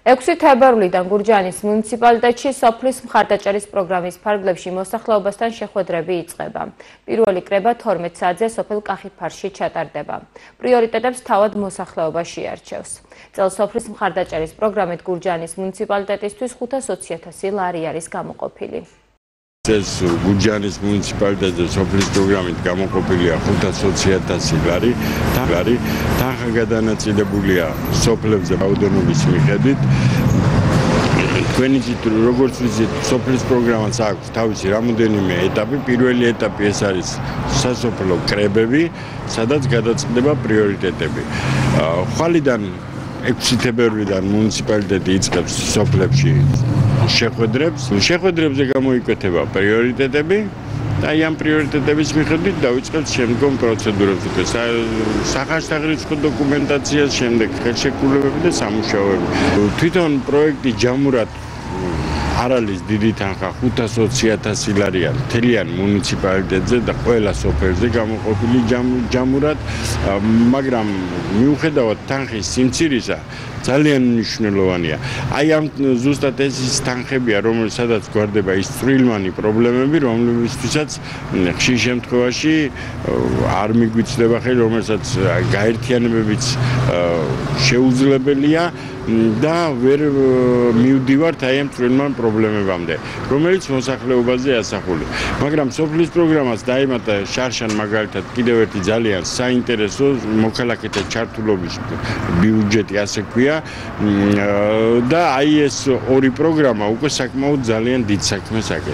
6 თებერვლიდან გურჯაანის მუნიციპალიტეტში სოფლის მხარდაჭერის პროგრამის ფარგლებში მოსახლეობასთან შეხვედრები იწყება. პირველი კრება 12 საათზე სოფელ კახიფარში ჩატარდება. პრიორიტეტებს თავად მოსახლეობა შეარჩევს. წელს სოფლის მხარდაჭერის პროგრამით გურჯაანის მუნიციპალიტეტისთვის 520,000 ლარი არის გამოყოფილი. ეს გურჯაანის მუნიციპალიტეტზე სოფლის პროგრამით გამოყოფილია 520,000 ლარი. თანხა გადანაწილებულია სოფლებზე რაოდენობის მიხედვით. თქვენი როგორც ვიცით, სოფლის პროგრამას აქვს თავისი რამოდენიმე ეტაპი. პირველი ეტაპი ეს არის სასოფლო კრებები, სადაც გადაწყდება პრიორიტეტები. ხვალიდან 6 თებერვლიდან მუნიციპალიტეტი იწყებს სოფლებში შეხვედრებზე გამოიკვეთება პრიორიტეტები და ამ პრიორიტეტების მიხედვით დავიწყებთ შემდგომ პროცედურებს, სახასრახრიცხო დოკუმენტაციას, შემდეგ ხელშეკრულებები და სამუშაოები. თვითონ პროექტი ჯამურად არ არის დიდი თანხა, 520,000 ლარია მთლიან მუნიციპალიტეტზე და ყველა სოფელზე გამოყოფილი ჯამურად, მაგრამ მიუხედავად თანხის სიმცირისა ძალიან მნიშვნელოვანია. აი ამ ზუსტად ეს ის თანხებია, რომელსაც გვარდება ის წვრილმანი პრობლემები, რომლებისთვისაც ხშირ შემთხვევაში არ მიგვიწდება ხელი, რომელსაც გაერთიანებებიც შეუძლებელია და ვერ მივდივართ აი ამ წვრილმან პრობლემებამდე, რომელიც მოსახლეობაზე ასახული. მაგრამ სოფლის პროგრამას დაემატა შარშან მაგალითად კიდევ ერთი ძალიან საინტერესო მოქალაქეთა ჩართულობის ბიუჯეტი, ასე ქვია. და აი ეს ორი პროგრამა უკვე საკმაოდ ძალიან დიდ საქმეს აკეთებს.